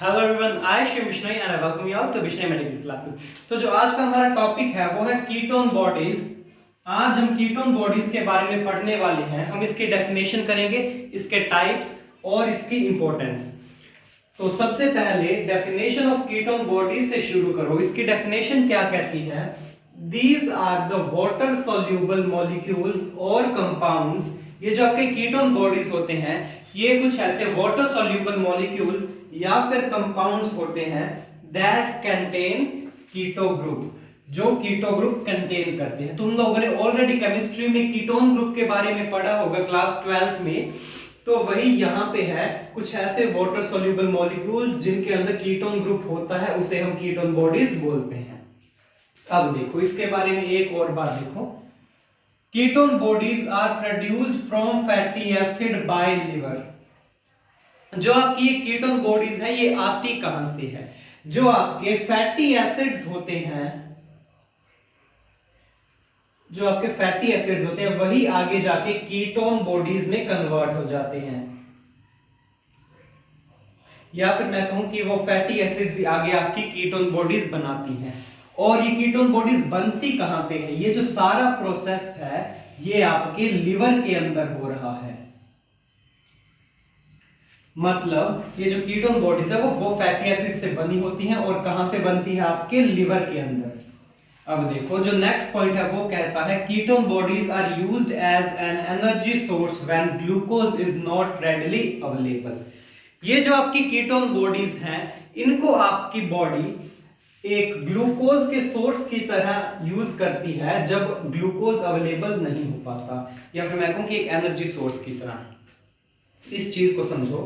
Hello everyone, I Shiv Bishnoi and I welcome you all to Bishnoi medical classes. तो जो आज का हमारा टॉपिक है वो है कीटोन बॉडीज। आज हम कीटोन बॉडीज के बारे में पढ़ने वाले हैं। हम इसकी डेफिनेशन करेंगे, इसके टाइप्स और इसकी इंपॉर्टेंस। तो सबसे पहले डेफिनेशन ऑफ कीटोन बॉडीज से शुरू करो। इसकी डेफिनेशन क्या कहती है? These are the water soluble molecules और कंपाउंड्स। ये जो आपके कीटोन बॉडीज होते हैं, ये कुछ ऐसे वाटर सोल्यूबल मॉलिक्यूल्स या फिर कंपाउंड्स होते हैं दैट कंटेन कीटो ग्रुप, जो कीटो ग्रुप कंटेन करते हैं। तुम लोगों ने ऑलरेडी केमिस्ट्री में कीटोन ग्रुप के बारे में पढ़ा होगा क्लास 12th में। तो वही यहाँ पे है, कुछ ऐसे वाटर सोल्यूबल मॉलिक्यूल जिनके अंदर कीटोन ग्रुप होता है, उसे हम कीटोन बॉडीज बोलते हैं। अब देखो इसके बारे में एक और बात देखो। Ketone bodies are produced from fatty acid by liver. जो आपकी ये कीटोन बॉडीज है, ये आती कहां से है? जो आपके फैटी एसिड्स होते हैं, जो आपके फैटी एसिड्स होते हैं, वही आगे जाके कीटोन बॉडीज में कन्वर्ट हो जाते हैं। या फिर मैं कहूं कि वो फैटी एसिड्स आगे आपकी कीटोन बॉडीज बनाती हैं। और ये कीटोन बॉडीज बनती कहां पे है? ये जो सारा प्रोसेस है, ये आपके लिवर के अंदर हो रहा है। मतलब ये जो कीटोन बॉडीज है वो फैटी एसिड से बनी होती हैं। और कहां पे बनती है? आपके लिवर के अंदर। अब देखो जो नेक्स्ट पॉइंट है वो कहता है ketone bodies are used as an energy source when glucose is not readily available. ये जो आपकी कीटोन बॉडीज हैं, इनको आपकी बॉडी एक ग्लूकोज के सोर्स की तरह यूज करती है जब ग्लूकोज अवेलेबल नहीं हो पाता, या फिर मैं कहूं कि एक एनर्जी सोर्स की तरह। इस चीज को समझो,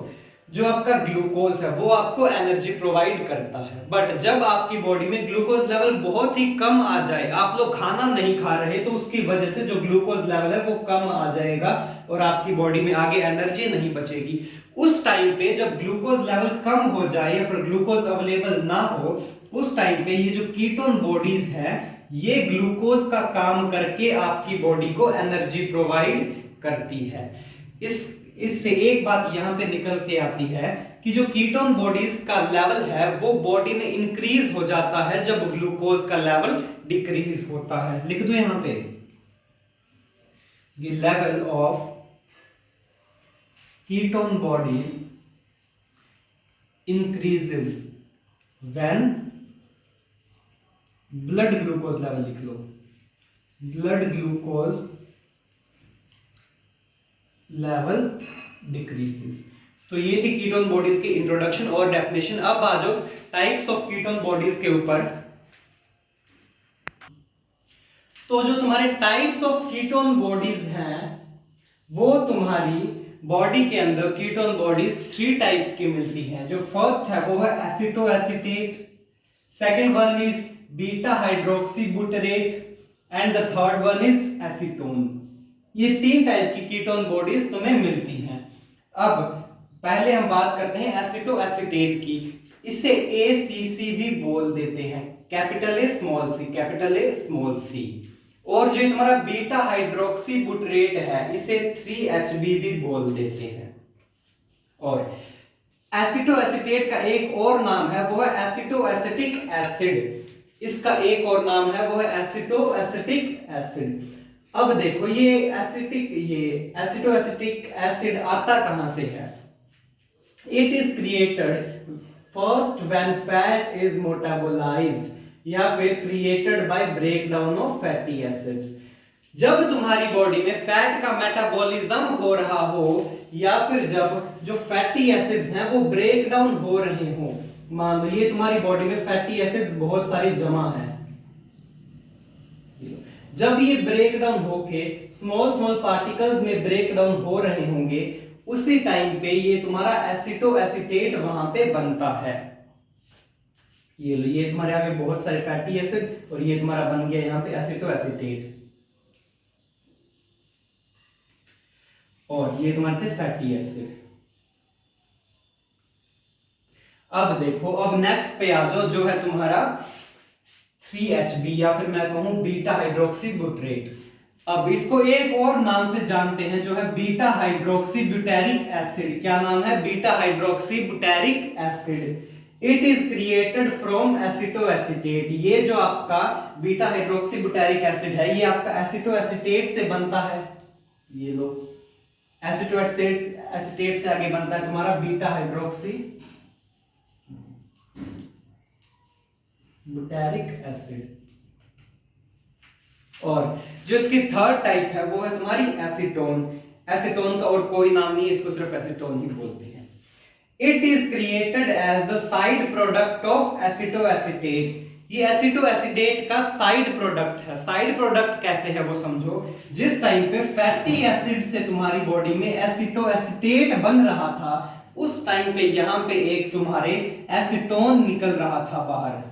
जो आपका ग्लूकोज है वो आपको एनर्जी प्रोवाइड करता है, बट जब आपकी बॉडी में ग्लूकोज लेवल बहुत ही कम आ जाए, आप लोग खाना नहीं खा रहे, तो उसकी वजह से जो ग्लूकोज लेवल है वो कम आ जाएगा और आपकी बॉडी में आगे एनर्जी नहीं बचेगी। उस टाइम पे जब ग्लूकोज लेवल कम हो जाए या फिर ग्लूकोज अवेलेबल ना हो, उस टाइम पे ये जो कीटोन बॉडीज है, ये ग्लूकोज का काम करके आपकी बॉडी को एनर्जी प्रोवाइड करती है। इससे एक बात यहां पे निकल के आती है कि जो कीटोन बॉडीज का लेवल है वो बॉडी में इंक्रीज हो जाता है जब ग्लूकोज का लेवल डिक्रीज होता है। लिख दो यहां पे, the level of ketone body increases when blood glucose level, लिख लो ब्लड ग्लूकोज लेवल डिक्रीजेस। तो ये थी कीटोन बॉडीज की इंट्रोडक्शन और डेफिनेशन। अब आ जाओ टाइप्स ऑफ कीटोन बॉडीज के ऊपर। तो जो तुम्हारे टाइप्स ऑफ कीटोन बॉडीज हैं, वो तुम्हारी बॉडी के अंदर कीटोन बॉडीज 3 टाइप्स की मिलती हैं। जो फर्स्ट है वो है acetoacetate, second one is beta hydroxy butyrate and the third one is acetone. ये 3 टाइप की कीटोन बॉडीज तुम्हें मिलती हैं। अब पहले हम बात करते हैं एसिटो एसिटेट की। इसे ACC भी बोल देते हैं, capital A small C, capital A small C. और जो तुम्हारा बीटा हाइड्रोक्सी बुटरेट है, इसे 3HB भी बोल देते हैं। और एसिटो एसिटेट का एक और नाम है, वो है एसिटो एसिटिक एसिड। इसका एक और नाम है, वो है एसिटो एसिटिक एसिड। अब देखो ये एसिटो एसिटिक एसिड आता कहां से है? It is created first when fat is metabolised या फिर created by breakdown of fatty acids. जब तुम्हारी बॉडी में फैट का मेटाबॉलिज्म हो रहा हो, या फिर जब जो फैटी एसिड्स हैं वो ब्रेक डाउन हो रहे हो। मान लो ये तुम्हारी बॉडी में फैटी एसिड्स बहुत सारी जमा है, जब ये ब्रेक डाउन होके स्मॉल स्मॉल पार्टिकल्स में ब्रेक डाउन हो रहे होंगे, उसी टाइम पे ये तुम्हारा एसिटो एसिटेट वहां पे बनता है। ये लो, ये तुम्हारे आगे बहुत सारे फैटी एसिड और ये तुम्हारा बन गया यहां पे एसिटो एसिटेट, और ये तुम्हारे थे फैटी एसिड। अब देखो, अब नेक्स्ट पे आ जाओ, जो है तुम्हारा 3HB या फिर मैं कहूं बीटा हाइड्रोक्सी बुटरेट। अब इसको एक और नाम से जानते हैं, जो है बीटा हाइड्रोक्सी ब्यूटेरिक एसिड। क्या नाम है? Beta hydroxy butyric acid. It is created from acetoacetate. ये जो आपका बीटा हाइड्रोक्सी बुटारिक एसिड है ये आपका एसिटोएसिटेट से बनता है। ये लो, एसिटोएसिटेट से आगे बनता है तुम्हारा बीटा हाइड्रोक्सी बुटारिक एसिड। और जो इसकी थर्ड टाइप है वो है तुम्हारी एसीटोन। एसीटोन का और कोई नाम नहीं है, इसको सिर्फ एसीटोन ही बोलते हैं। It is created as the side product of acetoacetate. ये एसिटोएसिटेट का साइड प्रोडक्ट है। साइड प्रोडक्ट कैसे है वो समझो। जिस टाइम पे फैटी एसिड से तुम्हारी बॉडी में एसिटोएसिटेट बन रहा था उस टाइम पे यहां पे एक तुम्हारे एसीटोन निकल रहा था बाहर,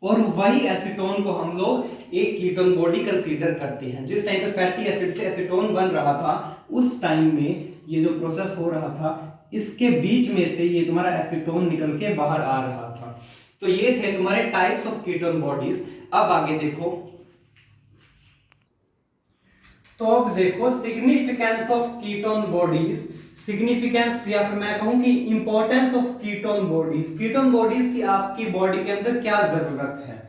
और वही एसीटोन को हम लोग एक कीटोन बॉडी कंसीडर करते हैं। जिस टाइम पे फैटी एसिड से एसीटोन बन रहा था उस टाइम में ये जो प्रोसेस हो रहा था इसके बीच में से ये तुम्हारा एसीटोन निकल के बाहर आ रहा था। तो ये थे तुम्हारे टाइप्स ऑफ कीटोन बॉडीज। अब आगे देखो, तो अब देखो significance of ketone bodies. Significance या फिर मैं कहूं कि importance of ketone bodies. Ketone bodies की आपकी बॉडी के अंदर क्या जरूरत है।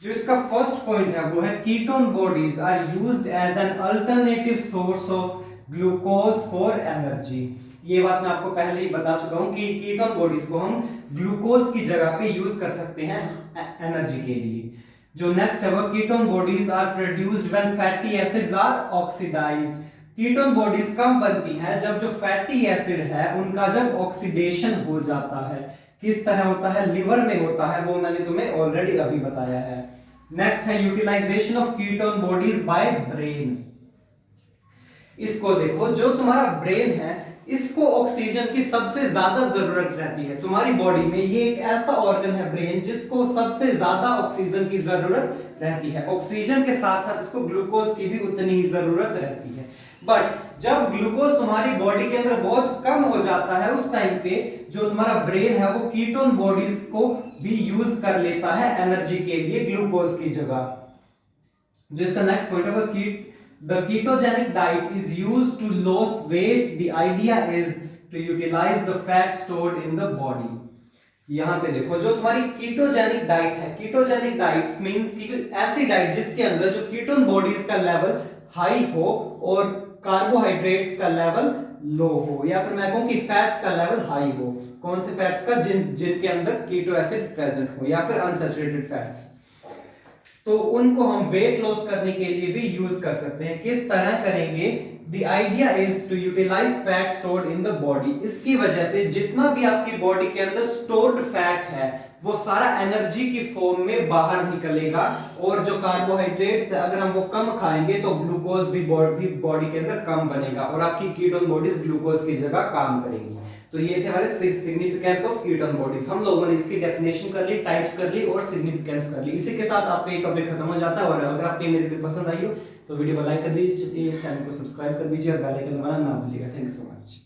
जो इसका फर्स्ट पॉइंट है वो है ketone bodies are used as an alternative source of glucose for energy. ये बात मैं आपको पहले ही बता चुका हूं कि कीटोन बॉडीज को हम ग्लूकोज की जगह पे यूज कर सकते हैं एनर्जी के लिए। जो नेक्स्ट है वो ketone bodies are produced when fatty acids are oxidised. Ketone bodies कब बनती हैं, जब जो फैटी एसिड है उनका जब ऑक्सीडेशन हो जाता है। किस तरह होता है, लिवर में होता है, वो मैंने तुम्हें ऑलरेडी अभी बताया है। नेक्स्ट है utilisation of ketone bodies by brain. इसको देखो, जो तुम्हारा ब्रेन है इसको ऑक्सीजन की सबसे ज्यादा जरूरत रहती है। तुम्हारी बॉडी में ये एक ऐसा ऑर्गन है ब्रेन जिसको सबसे ज्यादा ऑक्सीजन की जरूरत रहती है। ऑक्सीजन के साथ साथ इसको ग्लूकोज की भी उतनी ही जरूरत रहती है। बट जब ग्लूकोज तुम्हारी बॉडी के अंदर बहुत कम हो जाता है उस टाइम पे जो तुम्हारा ब्रेन है वो कीटोन बॉडीज को भी यूज कर लेता है एनर्जी के लिए ग्लूकोज की जगह। जो इसका नेक्स्ट पॉइंट है वो the ketogenic diet is used to lose weight. The idea is to utilize the fat stored in the body. यहां पे देखो, जो तुम्हारी कीटोजेनिक डाइट है, कीटोजेनिक डाइट्स मींस कि ऐसी डाइट जिसके अंदर जो कीटोन बॉडीज का लेवल हाई हो और कार्बोहाइड्रेट्स का लेवल लो हो, या फिर मैं कहूं कि फैट्स का लेवल हाई हो। कौन से फैट्स का, जिनके अंदर कीटो एसिड्स प्रेजेंट हो, या फिर अनसैचुरेटेड फैट्स। तो उनको हम वेट लॉस करने के लिए भी यूज कर सकते हैं। किस तरह करेंगे, the idea is to utilise fat stored in the body. इसकी वजह से जितना भी आपकी बॉडी के अंदर स्टोर्ड फैट है वो सारा एनर्जी की फॉर्म में बाहर निकलेगा, और जो कार्बोहाइड्रेट्स है अगर हम वो कम खाएंगे तो ग्लूकोज भी बॉडी के अंदर कम बनेगा और आपकी कीटोन बॉडीज ग्लूकोज की जगह काम करेंगी। तो ये थे हमारे सिग्निफिकेंस ऑफ कीटोन बॉडीज। हम लोगों ने इसकी डेफिनेशन कर ली, टाइप्स कर ली और सिग्निफिकेंस कर ली। इसी के साथ आपका ये टॉपिक खत्म हो जाता है। और अगर आपको मेरी वीडियो पसंद आई हो तो वीडियो को लाइक कर दीजिए, चैनल को सब्सक्राइब कर दीजिए और बेल आइकन दबाना ना भूलिएगा। Thank you so much.